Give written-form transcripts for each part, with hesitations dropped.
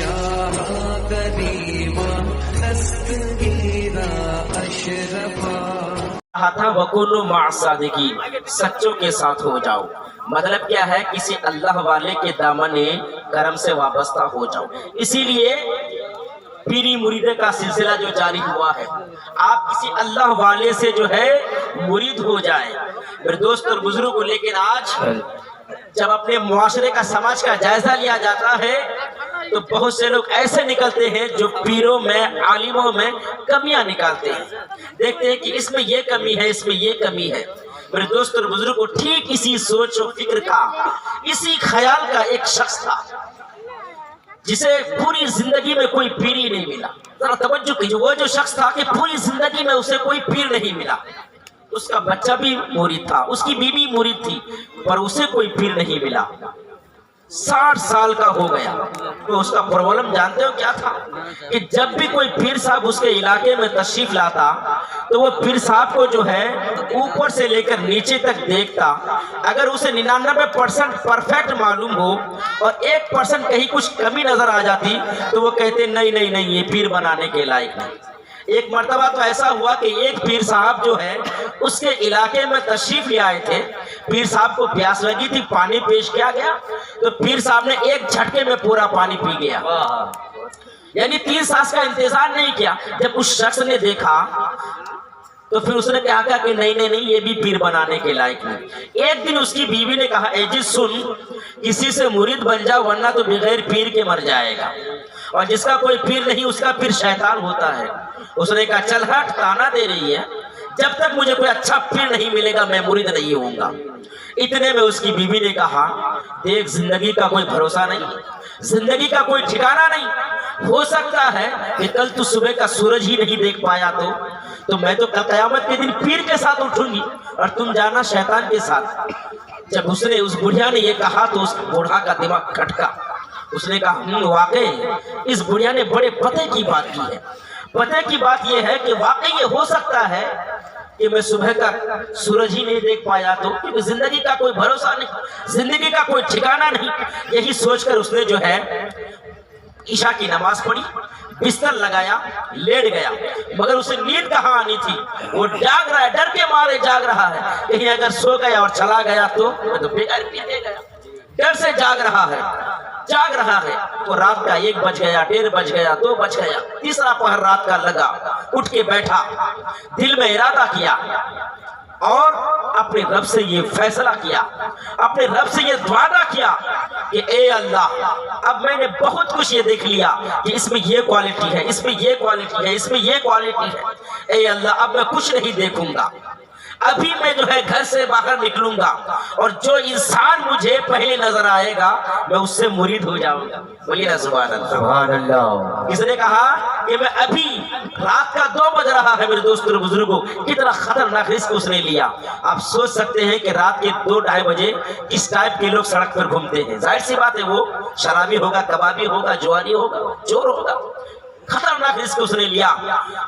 شاہ کریما دستگیرا اشرفا کہا تھا وَكُونُوا مَعَ الصَّادِقِينَ، سچوں کے ساتھ ہو جاؤ۔ مطلب کیا ہے؟ کسی اللہ والے کے دامن کرم سے وابستہ ہو جاؤ۔ اسی لیے پیری مریدے کا سلسلہ جو جاری ہوا ہے، آپ کسی اللہ والے سے جو ہے مرید ہو جائیں میرے دوست اور بزرگوں۔ لیکن آج جب اپنے معاشرے کا سماج کا جائزہ لیا جاتا ہے تو بہت سے لوگ ایسے نکلتے ہیں جو پیروں میں عالموں میں کمیاں نکالتے ہیں، دیکھتے ہیں کہ اس میں یہ کمی ہے، اس میں یہ کمی ہے۔ میرے دوست اور بزرگوں، ٹھیک اسی سوچ و فکر کا، اسی خیال کا ایک شخص تھا جسے پوری زندگی میں کوئی پیر ہی نہیں ملا۔ ذرا توجہ کیجئے، وہ جو شخص تھا کہ پوری زندگی میں اسے کوئی پیر نہیں ملا۔ اس کا بچہ بھی مرید تھا، اس کی بیوی مرید تھی، پر اسے کوئی پیر نہیں ملا۔ 60 سال کا ہو گیا تو اس کا پرابلم جانتے ہو کیا تھا؟ کہ جب بھی کوئی پیر صاحب اس کے علاقے میں تشریف لاتا تو وہ پیر صاحب کو جو ہے اوپر سے لے کر نیچے تک دیکھتا۔ اگر اسے 99% پرفیکٹ معلوم ہو اور 1% کہیں کچھ کمی نظر آ جاتی تو وہ کہتے نہیں یہ پیر بنانے کے لائق نہیں۔ ایک مرتبہ تو ایسا ہوا کہ ایک پیر صاحب جو ہے اس کے علاقے میں تشریف لے آئے تھے، پیر صاحب کو پیاس لگی تھی، پانی پیش کیا گیا تو پیر صاحب نے ایک جھٹکے میں پورا پانی پی گیا، یعنی 3 سانس کا انتظار نہیں کیا۔ جب اس شخص نے دیکھا تو پھر اس نے کہا کہ نہیں یہ بھی پیر بنانے کے لائق نہیں۔ ایک دن اس کی بیوی نے کہا اے جی سن، کسی سے مرید بن جا ورنہ تو بغیر پیر کے مر جائے گا، اور جس کا کوئی پیر نہیں اس کا پیر شیطان ہوتا ہے۔ اس نے کہا چل ہٹ، تانا دے رہی ہے، جب تک مجھے کوئی اچھا پیر نہیں ملے گا میں مرید نہیں ہوں گا۔ اتنے میں اس کی بیوی نے کہا دیکھ، زندگی کا کوئی بھروسہ نہیں، زندگی کا کوئی ٹھکانہ نہیں، ہو سکتا ہے کہ کل تو صبح کا سورج ہی نہیں دیکھ پایا تو میں تو کل قیامت کے دن پیر کے ساتھ اٹھوں گی اور تم جانا شیطان کے ساتھ۔ جب اس بڑھیا نے یہ کہا تو اس بوڑھا کا دماغ کھٹکا۔ اس نے کہا واقعی اس بڑھیا نے بڑے پتے کی بات کی ہے۔ پتے کی بات یہ ہے کہ واقعی یہ ہو سکتا ہے کہ میں صبح کا سورج ہی نہیں دیکھ پایا تو، کیونکہ زندگی کا کوئی بھروسہ نہیں، زندگی کا کوئی ٹھکانہ نہیں۔ یہی سوچ کر اس نے جو ہے عشاء کی نماز پڑھی، بستر لگایا، لیٹ گیا، مگر اسے نیند کہاں آنی تھی؟ وہ جاگ رہا ہے، ڈر کے مارے جاگ رہا ہے، کہیں اگر سو گیا اور چلا گیا تو میں تو بغیر پیے گیا۔ ڈر سے جاگ رہا ہے تو رات کا 1 بج گیا، 1:30 بج گیا، 2 بج گیا، تیسرا پہر رات کا لگا، اٹھ کے بیٹھا، دل میں ارادہ کیا اور اپنے رب سے یہ فیصلہ کیا، اپنے رب سے یہ وعدہ کیا کہ اے اللہ، اب میں نے بہت کچھ یہ دیکھ لیا کہ اس میں یہ کوالٹی ہے، اس میں یہ کوالٹی ہے، اس میں یہ کوالٹی ہے، اے اللہ اب میں کچھ نہیں دیکھوں گا، ابھی میں جو ہے گھر سے باہر نکلوں گا اور جو انسان مجھے پہلے نظر آئے گا میں اس سے مرید ہو جاؤں گا۔ بولیے نا سبحان اللہ۔ سبحان اللہ۔ کس نے کہا کہ میں ابھی رات کا 2 بج رہا ہے میرے دوستوں اور بزرگوں، کتنا خطرناک رسک اس نے لیا۔ آپ سوچ سکتے ہیں کہ رات کے 2-2:30 بجے کس ٹائپ کے لوگ سڑک پر گھومتے ہیں۔ ظاہر سی بات ہے وہ شرابی ہوگا، کبابی ہوگا، جواری ہوگا، چور ہوگا۔ خطرناک رسک اس نے لیا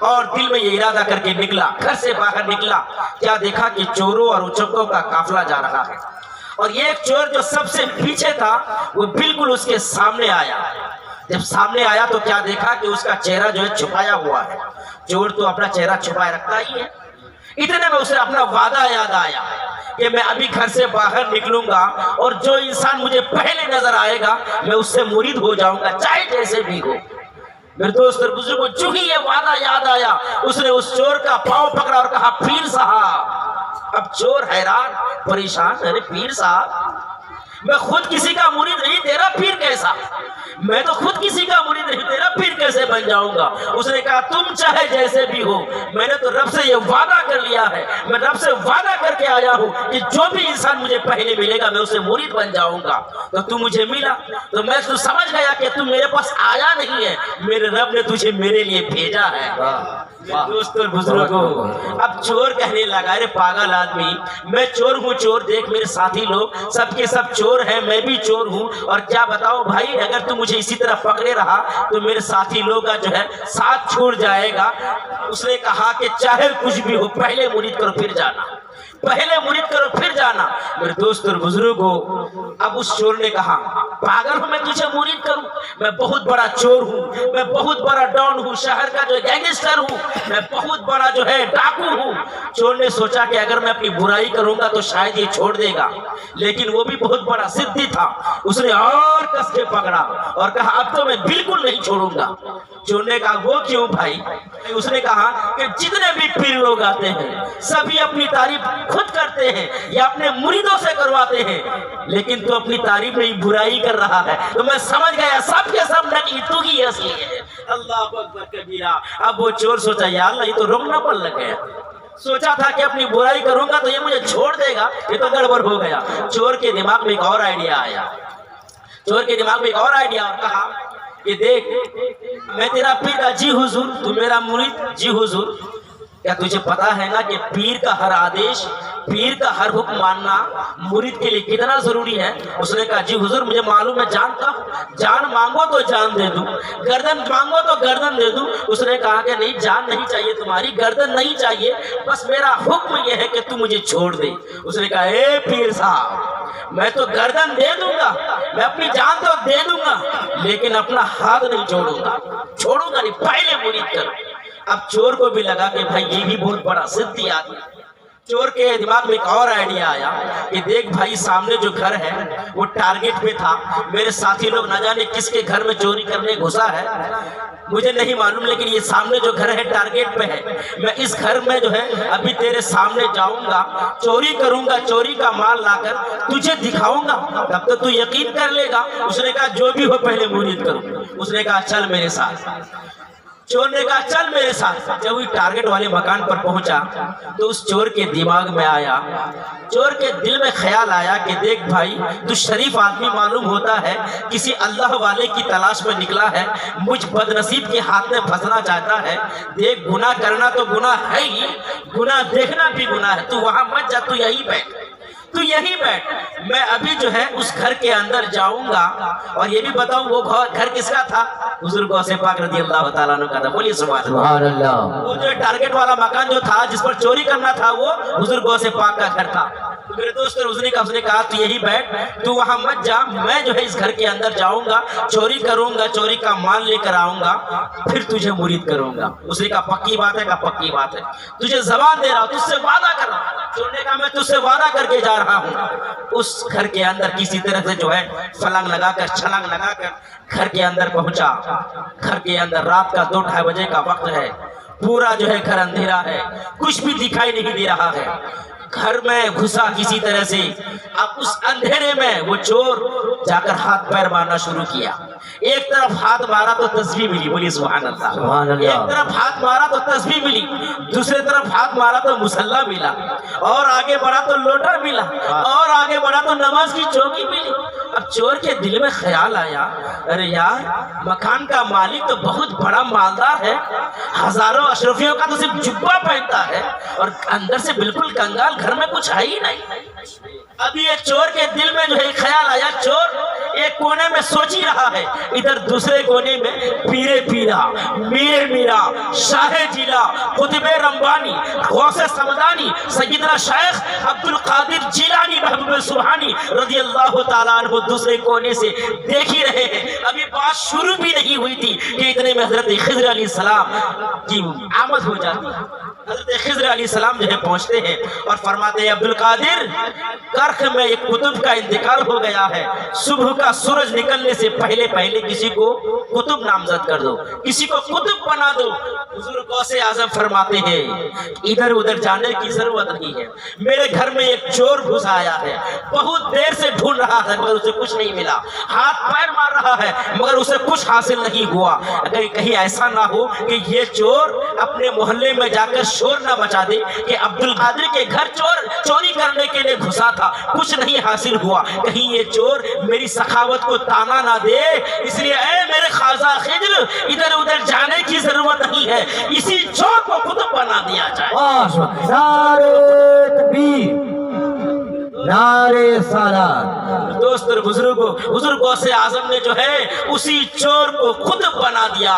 اور دل میں یہ ارادہ کر کے نکلا، گھر سے باہر نکلا، کیا دیکھا کہ چوروں اور اچکوں کا قافلہ جا رہا ہے، اور یہ ایک چور جو سب سے پیچھے تھا وہ بالکل اس کے سامنے آیا۔ جب سامنے آیا تو کیا دیکھا کہ اس کا چہرہ جو ہے چھپایا ہوا ہے۔ چور تو اپنا چہرہ چھپائے رکھتا ہی ہے۔ اتنے میں اسے اپنا وعدہ یاد آیا کہ میں ابھی گھر سے باہر نکلوں گا اور جو انسان مجھے پہلے نظر آئے گا میں اس سے مرید ہو جاؤں گا، چاہے جیسے بھی ہو۔ میرے دوست اور بزرگوں، جو ہی یہ وعدہ یاد آیا اس نے اس چور کا پاؤں پکڑا اور کہا پیر صاحب۔ اب چور حیران پریشان، ارے پیر صاحب میں خود کسی کا مرید نہیں، تیرا پیر کیسا؟ میں تو خود کسی کا مرید نہیں، تیرا پیر کیسے بن جاؤں گا؟ اس نے کہا تم چاہے جیسے بھی ہو، میں نے تو رب سے یہ وعدہ کر لیا ہے، میں رب سے وعدہ کر کے آیا ہوں کہ جو بھی انسان مجھے پہلے ملے گا میں اسے مرید بن جاؤں گا۔ تو تم مجھے ملا تو میں تو سمجھ گیا کہ تم میرے پاس آیا نہیں ہے، میرے رب نے تجھے میرے لیے بھیجا ہے۔ دوستو اور بزرگوں، اب چور کہنے لگا ارے پاگل آدمی، میں چور ہوں، چور دیکھ میرے ساتھی لوگ سب کے سب چور ہیں، میں بھی چور ہوں، اور کیا بتاؤ بھائی اگر تم مجھے اسی طرح پکڑے رہا تو میرے ساتھی لوگ کا جو ہے ساتھ چھوڑ جائے گا۔ اس نے کہا کہ چاہے کچھ بھی ہو پہلے مرید کرو پھر جانا، پہلے مرید کرو پھر جانا۔ میرے دوست اور بزرگوں، اب اس چور نے کہا پاگل ہوں میں تجھے مرید کروں؟ میں بہت بڑا چور ہوں، میں بہت بڑا ڈان ہوں، شہر کا جو گینگسٹر ہوں، میں بہت بڑا جو ہے ڈاکو ہوں۔ چور نے سوچا کہ اگر میں اپنی برائی کروں گا تو شاید یہ چھوڑ دے گا، لیکن وہ بھی بہت بڑا ضدی تھا۔ اس نے اور کس کے پکڑا اور کہا اب تو میں بالکل نہیں چھوڑوں گا۔ چور نے کہا وہ کیوں بھائی؟ اس نے کہا کہ جتنے بھی پیر لوگ آتے ہیں سبھی اپنی تعریف خود کرتے ہیں یا اپنے مریدوں سے کرواتے ہیں، لیکن تو اپنی تعریف نہیں برائی کر رہا ہے، تو میں سمجھ گیا سب کے سب نقی تو ہی اصلی ہے۔ اللہ اکبر کبیرہ۔ اب وہ چور سوچا یا اللہ یہ تو روکنا پڑ لگ گیا، سوچا تھا کہ اپنی برائی کروں گا تو یہ مجھے چھوڑ دے گا، یہ تو گڑبڑ ہو گیا۔ چور کے دماغ میں ایک اور آئیڈیا آیا، چور کے دماغ میں ایک اور آئیڈیا کہا کہ دیکھ میں تیرا پیر کا جی حضور، تو میرا مرید جی حضور، کیا تجھے پتا ہے نا کہ پیر کا ہر آدیش، پیر کا ہر حکم ماننا مرید کے لیے کتنا ضروری ہے؟ اس نے کہا جی حضور مجھے معلوم ہے، جانتا ہوں، جان مانگو تو جان دے دوں، گردن مانگو تو گردن دے دوں۔ اس نے کہا کہ نہیں، جان نہیں چاہیے تمہاری، گردن نہیں چاہیے، بس میرا حکم یہ ہے کہ تم مجھے چھوڑ دے۔ اس نے کہا اے پیر صاحب میں تو گردن دے دوں گا، میں اپنی جان تو دے دوں گا، لیکن اپنا ہاتھ نہیں چھوڑوں گا نہیں، پہلے مرید کرو۔ اب چور کو بھی لگا کہ بھائی یہ بھی بہت بڑا ضدی آدمی۔ چور کے دماغ میں ایک اور آئیڈیا آیا کہ دیکھ بھائی سامنے جو گھر ہے وہ ٹارگٹ پہ تھا، میرے ساتھی لوگ نہ جانے کس کے گھر میں چوری کرنے گھسا ہے مجھے نہیں معلوم، لیکن یہ سامنے جو گھر ہے ٹارگٹ پہ ہے، میں اس گھر میں جو ہے ابھی تیرے سامنے جاؤں گا، چوری کروں گا، چوری کا مال لا کر تجھے دکھاؤں گا، تب تو یقین کر لے گا۔ اس نے کہا جو بھی ہو پہلے مرید کروں۔ اس نے کہا چل میرے ساتھ۔ چور نے کہا چل میرے ساتھ۔ جب وہ ٹارگٹ والے مکان پر پہنچا تو اس چور کے دماغ میں آیا، چور کے دل میں خیال آیا کہ دیکھ بھائی تو شریف آدمی معلوم ہوتا ہے، کسی اللہ والے کی تلاش میں نکلا ہے، مجھ بدنصیب کے ہاتھ میں پھنسنا چاہتا ہے۔ دیکھ گناہ کرنا تو گناہ ہے ہی، گناہ دیکھنا بھی گناہ ہے، تو وہاں مت جا، تو یہی بیٹھ، تو یہی بیٹھ۔ میں ابھی جو ہے اس گھر کے اندر جاؤں گا، اور یہ بھی بتاؤں وہ گھر کس کا تھا؟ حضور غوث پاک رضی اللہ تعالیٰ عنہ کا تھا۔ بولیے سبحان اللہ۔ وہ جو ٹارگٹ والا مکان جو تھا جس پر چوری کرنا تھا وہ حضور غوث پاک کا گھر تھا۔ تو میرے دوست اس نے کہا تو یہی بیٹھ، تو وہاں مت جا، میں جو ہے اس گھر کے اندر جاؤں گا، چوری کروں گا، چوری کا مال لے کر آؤں گا، پھر تجھے مرید کروں گا۔ اس نے کہا پکی بات ہے؟ کہا پکی بات ہے، تجھے زبان دے رہا ہوں، تجھ سے وعدہ کر رہا ہوں۔ چور نے کہا میں تجھ سے وعدہ کر کے جا رہا ہوں۔ اس گھر کے اندر کسی طرح سے جو ہے فلنگ لگا کر، چھلنگ لگا کر گھر کے اندر پہنچا۔ گھر کے اندر رات کا 2-2:30 بجے کا وقت ہے، پورا جو ہے گھر اندھیرا ہے، کچھ بھی دکھائی نہیں دے رہا ہے۔ گھر میں گھسا کسی طرح سے، اب اس اندھیرے میں وہ چور جا کر ہاتھ پیر مارنا شروع کیا۔ ایک طرف ہاتھ مارا تو تسبیح ملی، بولیے سبحان اللہ۔ ایک طرف ہاتھ مارا تو تسبیح ملی، دوسرے طرف ہاتھ مارا تو مسلح ملا، اور آگے بڑھا تو لوٹا ملا، اور آگے بڑھا تو نماز کی چوکی ملی۔ اب چور کے دل میں خیال آیا ارے یار مکان کا مالک تو بہت بڑا مالدار ہے، ہزاروں اشرفیوں کا تو صرف جبہ پہنتا ہے، اور اندر سے بالکل کنگال، گھر میں کچھ ہے ہی نہیں۔ ابھی ایک چور کے دل میں جو ہے خیال آیا، چور ایک کونے میں سوچ ہی رہا ہے، ادھر دوسرے کونے میں پیرے پیرا، میرے میرا، شاہ جیلا، قطب رمبانی، غوث سمدانی، سیدنا شیخ عبد القادر جیلانی محبوب سبحانی رضی اللہ تعالیٰ عنہ دوسرے کونے سے دیکھ ہی رہے ہیں۔ ابھی بات شروع بھی نہیں ہوئی تھی کہ اتنے میں حضرت خضر علیہ السلام کی آمد ہو جاتی ہے۔ حضرت خضر علیہ السلام جو ہے پہنچتے ہیں اور فرماتے ہیں عبد القادر کرخ میں ایک کتب کا انتقال ہو گیا ہے، صبح کا سورج نکلنے سے پہلے پہلے کسی کو کتب نامزد کر دو، کسی کو کتب بنا دو۔ حضور غوث اعظم فرماتے ہیں ادھر ادھر جانے کی ضرورت نہیں ہے، میرے گھر میں ایک چور گھس آیا ہے، بہت دیر سے ڈھونڈ رہا ہے مگر اسے کچھ نہیں ملا، ہاتھ پیر مار رہا ہے مگر اسے کچھ حاصل نہیں ہوا۔ اگر کہیں ایسا نہ ہو کہ یہ چور اپنے محلے میں جا کر شور نہ مچا دے کہ عبد القادر کے گھر چوری کرنے کے لیے گھسا تھا، کچھ نہیں حاصل ہوا، کہیں یہ چور میری سخاوت کو تانا نہ دے، اس لیے اے میرے خواجہ خضر ادھر ادھر جانے کی ضرورت نہیں ہے، اسی چور کو کتب بنا دیا جائے۔ نعرہ تکبیر، نعرہ صلات۔ دوست اور بزرگوں، حضور غوث اعظم نے جو ہے اسی چور کو خود بنا دیا۔